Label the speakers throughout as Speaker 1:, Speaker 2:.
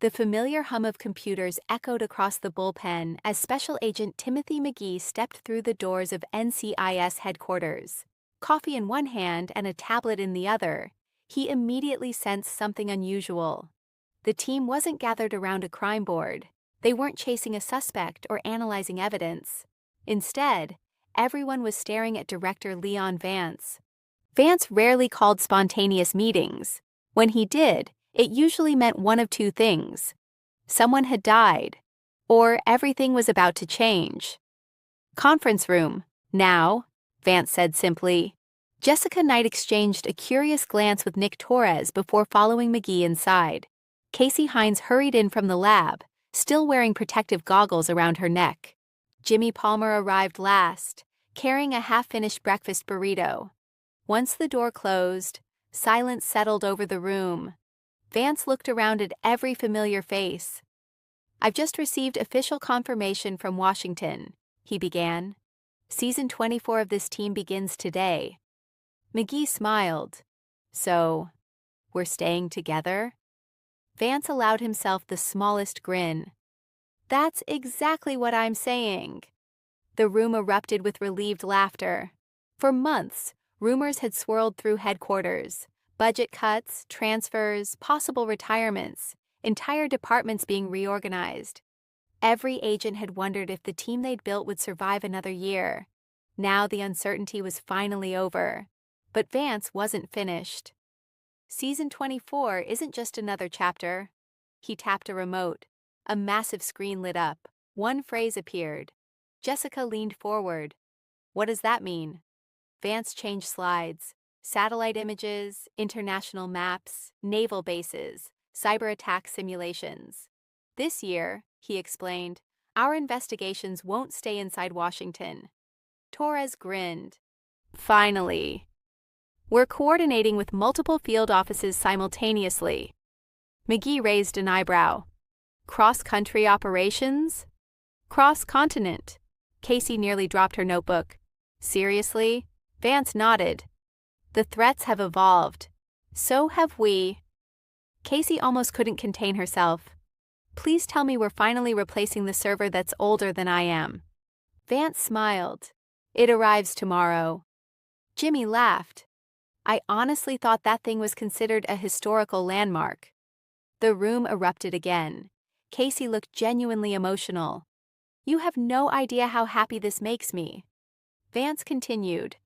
Speaker 1: The familiar hum of computers echoed across the bullpen as Special Agent Timothy McGee stepped through the doors of NCIS headquarters. Coffee in one hand and a tablet in the other, he immediately sensed something unusual. The team wasn't gathered around a crime board. They weren't chasing a suspect or analyzing evidence. Instead, everyone was staring at Director Leon Vance. Vance rarely called spontaneous meetings. When he did, it usually meant one of two things. Someone had died, or everything was about to change. "Conference room, now," Vance said simply. Jessica Knight exchanged a curious glance with Nick Torres before following McGee inside. Casey Hines hurried in from the lab, still wearing protective goggles around her neck. Jimmy Palmer arrived last, carrying a half-finished breakfast burrito. Once the door closed, silence settled over the room. Vance looked around at every familiar face. "I've just received official confirmation from Washington," he began. "Season 24 of this team begins today." McGee smiled. "So, we're staying together?" Vance allowed himself the smallest grin. "That's exactly what I'm saying." The room erupted with relieved laughter. For months, rumors had swirled through headquarters. Budget cuts, transfers, possible retirements, entire departments being reorganized. Every agent had wondered if the team they'd built would survive another year. Now the uncertainty was finally over. But Vance wasn't finished. Season 24 isn't just another chapter. He tapped a remote. A massive screen lit up. One phrase appeared. Jessica leaned forward. "What does that mean?" Vance changed slides. Satellite images, international maps, naval bases, cyber attack simulations. "This year," he explained, "our investigations won't stay inside Washington." Torres grinned. "Finally. We're coordinating with multiple field offices simultaneously." McGee raised an eyebrow. "Cross-country operations?" "Cross-continent." Casey nearly dropped her notebook. "Seriously?" Vance nodded. "The threats have evolved. So have we." Casey almost couldn't contain herself. "Please tell me we're finally replacing the server that's older than I am." Vance smiled. "It arrives tomorrow." Jimmy laughed. "I honestly thought that thing was considered a historical landmark." The room erupted again. Casey looked genuinely emotional. "You have no idea how happy this makes me." Vance continued.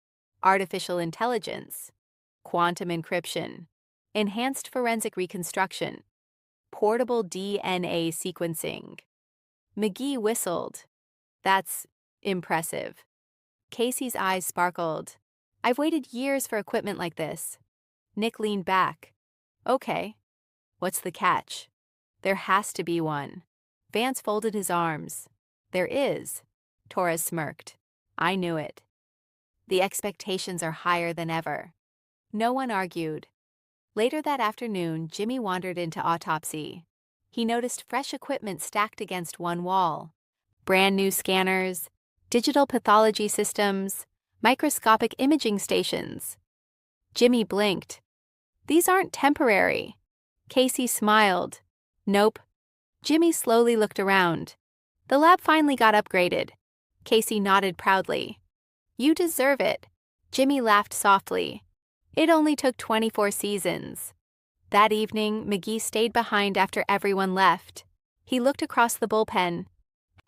Speaker 1: "Artificial intelligence, quantum encryption, enhanced forensic reconstruction, portable DNA sequencing." McGee whistled. "That's impressive." Casey's eyes sparkled. "I've waited years for equipment like this." Nick leaned back. "Okay. What's the catch?" "There has to be one." Vance folded his arms. "There is." Torres smirked. "I knew it." The expectations are higher than ever. No one argued. Later that afternoon, Jimmy wandered into autopsy. He noticed fresh equipment stacked against one wall. Brand new scanners, digital pathology systems, microscopic imaging stations. Jimmy blinked. "These aren't temporary." Casey smiled. "Nope." Jimmy slowly looked around. "The lab finally got upgraded." Casey nodded proudly. "You deserve it." Jimmy laughed softly. "It only took 24 seasons." That evening, McGee stayed behind after everyone left. He looked across the bullpen.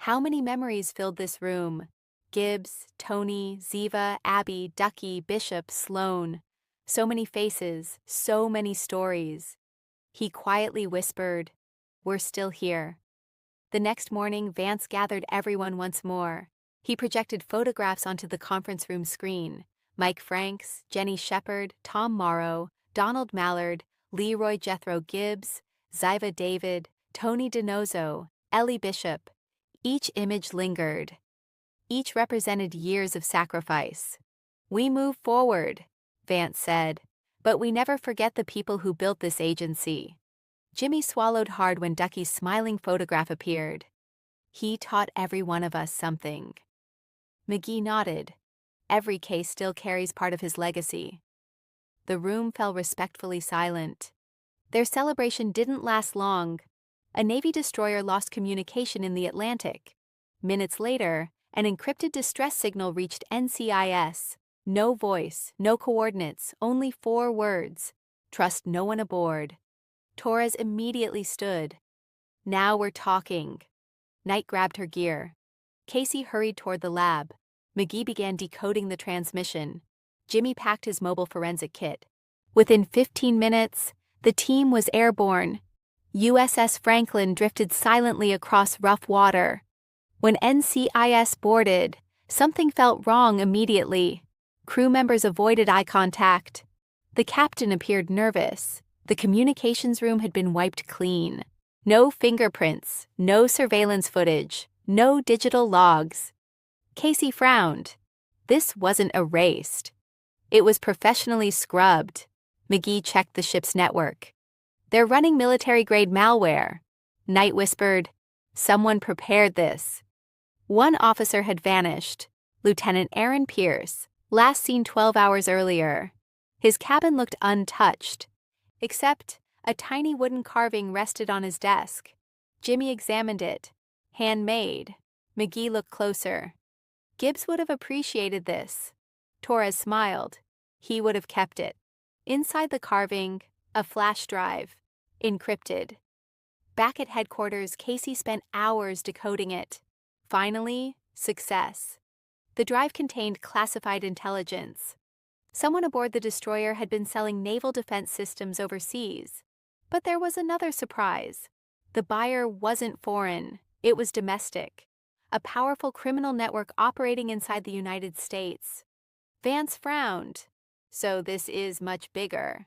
Speaker 1: How many memories filled this room? Gibbs, Tony, Ziva, Abby, Ducky, Bishop, Sloan. So many faces, so many stories. He quietly whispered, "We're still here." The next morning, Vance gathered everyone once more. He projected photographs onto the conference room screen. Mike Franks, Jenny Shepard, Tom Morrow, Donald Mallard, Leroy Jethro Gibbs, Ziva David, Tony DiNozzo, Ellie Bishop. Each image lingered. Each represented years of sacrifice. "We move forward," Vance said, "but we never forget the people who built this agency." Jimmy swallowed hard when Ducky's smiling photograph appeared. "He taught every one of us something." McGee nodded. Every case still carries part of his legacy. The room fell respectfully silent. Their celebration didn't last long. a Navy destroyer lost communication in the Atlantic. Minutes later, an encrypted distress signal reached NCIS. No voice, no coordinates, only 4 words. Trust no one aboard. Torres immediately stood. Now we're talking. Knight grabbed her gear. Casey hurried toward the lab. McGee began decoding the transmission. Jimmy packed his mobile forensic kit. Within 15 minutes, the team was airborne. USS Franklin drifted silently across rough water. When NCIS boarded, something felt wrong immediately. Crew members avoided eye contact. The captain appeared nervous. The communications room had been wiped clean. No fingerprints, no surveillance footage, no digital logs. Casey frowned. This wasn't erased. It was professionally scrubbed. McGee checked the ship's network. They're running military-grade malware. Knight whispered, "Someone prepared this." One officer had vanished, Lieutenant Aaron Pierce, last seen 12 hours earlier. His cabin looked untouched, except a tiny wooden carving rested on his desk. Jimmy examined it. Handmade. McGee looked closer. Gibbs would have appreciated this. Torres smiled. He would have kept it. Inside the carving, a flash drive, encrypted. Back at headquarters, Casey spent hours decoding it. Finally, success. The drive contained classified intelligence. Someone aboard the destroyer had been selling naval defense systems overseas. But there was another surprise. The buyer wasn't foreign, it was domestic. A powerful criminal network operating inside the United States. Vance frowned. So this is much bigger.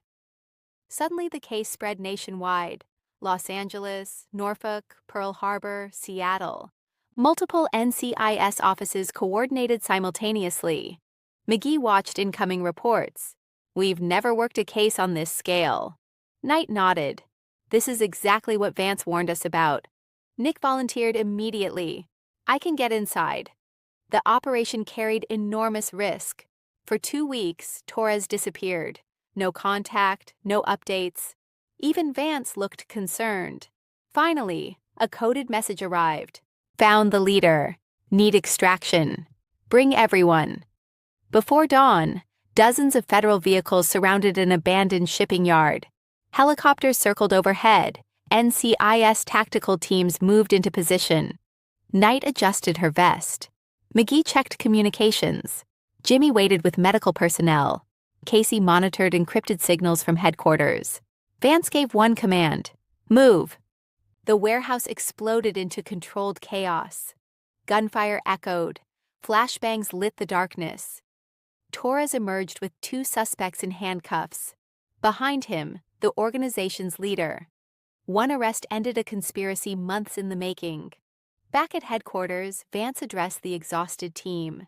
Speaker 1: Suddenly the case spread nationwide. Los Angeles, Norfolk, Pearl Harbor, Seattle. Multiple NCIS offices coordinated simultaneously. McGee watched incoming reports. We've never worked a case on this scale. Knight nodded. This is exactly what Vance warned us about. Nick volunteered immediately. I can get inside. The operation carried enormous risk. For 2 weeks, Torres disappeared. No contact, no updates. Even Vance looked concerned. Finally, a coded message arrived. Found the leader. Need extraction. Bring everyone. Before dawn, dozens of federal vehicles surrounded an abandoned shipping yard. Helicopters circled overhead. NCIS tactical teams moved into position. Knight adjusted her vest. McGee checked communications. Jimmy waited with medical personnel. Casey monitored encrypted signals from headquarters. Vance gave one command. Move. The warehouse exploded into controlled chaos. Gunfire echoed. Flashbangs lit the darkness. Torres emerged with 2 suspects in handcuffs. Behind him, the organization's leader. One arrest ended a conspiracy months in the making. Back at headquarters, Vance addressed the exhausted team.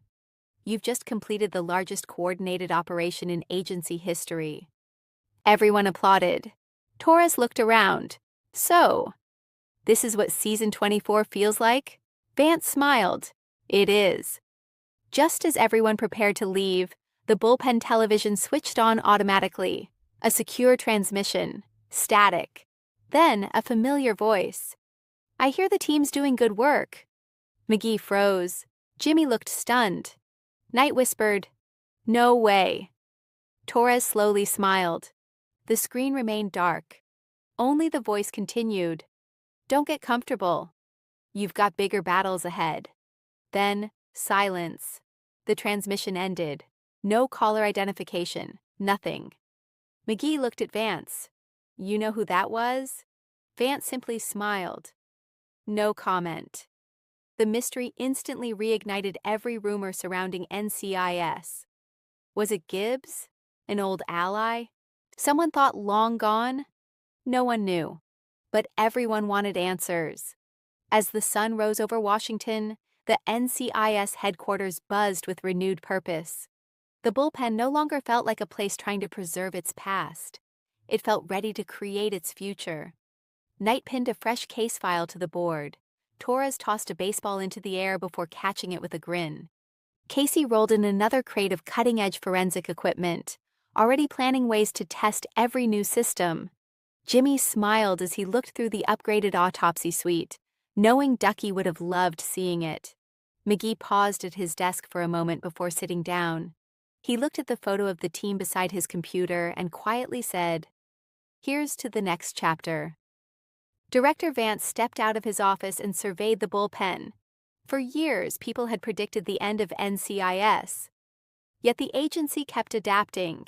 Speaker 1: You've just completed the largest coordinated operation in agency history. Everyone applauded. Torres looked around. So, this is what Season 24 feels like? Vance smiled. It is. Just as everyone prepared to leave, the bullpen television switched on automatically. A secure transmission. Static. Then a familiar voice. I hear the team's doing good work. McGee froze. Jimmy looked stunned. Knight whispered, No way. Torres slowly smiled. The screen remained dark. Only the voice continued. Don't get comfortable. You've got bigger battles ahead. Then, silence. The transmission ended. No caller identification. Nothing. McGee looked at Vance. You know who that was? Vance simply smiled. No comment. The mystery instantly reignited every rumor surrounding NCIS. Was it Gibbs? An old ally? Someone thought long gone? No one knew. But everyone wanted answers. As the sun rose over Washington, the NCIS headquarters buzzed with renewed purpose. The bullpen no longer felt like a place trying to preserve its past. It felt ready to create its future. Knight pinned a fresh case file to the board. Torres tossed a baseball into the air before catching it with a grin. Casey rolled in another crate of cutting-edge forensic equipment, already planning ways to test every new system. Jimmy smiled as he looked through the upgraded autopsy suite, knowing Ducky would have loved seeing it. McGee paused at his desk for a moment before sitting down. He looked at the photo of the team beside his computer and quietly said, "Here's to the next chapter." Director Vance stepped out of his office and surveyed the bullpen. For years, people had predicted the end of NCIS. Yet the agency kept adapting.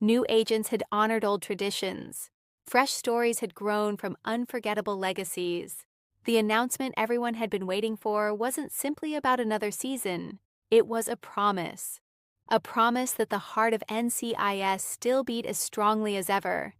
Speaker 1: New agents had honored old traditions. Fresh stories had grown from unforgettable legacies. The announcement everyone had been waiting for wasn't simply about another season. It was a promise. A promise that the heart of NCIS still beat as strongly as ever.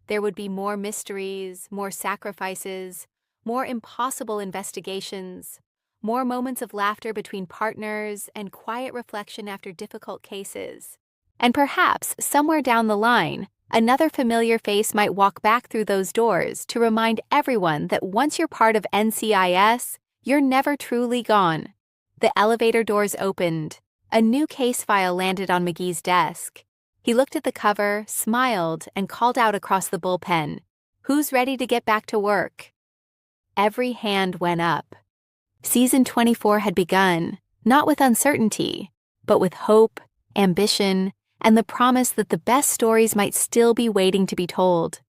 Speaker 1: There would be more mysteries, more sacrifices, more impossible investigations, more moments of laughter between partners, and quiet reflection after difficult cases. And perhaps, somewhere down the line, another familiar face might walk back through those doors to remind everyone that once you're part of NCIS, you're never truly gone. The elevator doors opened. A new case file landed on McGee's desk. He looked at the cover, smiled, and called out across the bullpen, "Who's ready to get back to work?" Every hand went up. Season 24 had begun, not with uncertainty, but with hope, ambition, and the promise that the best stories might still be waiting to be told.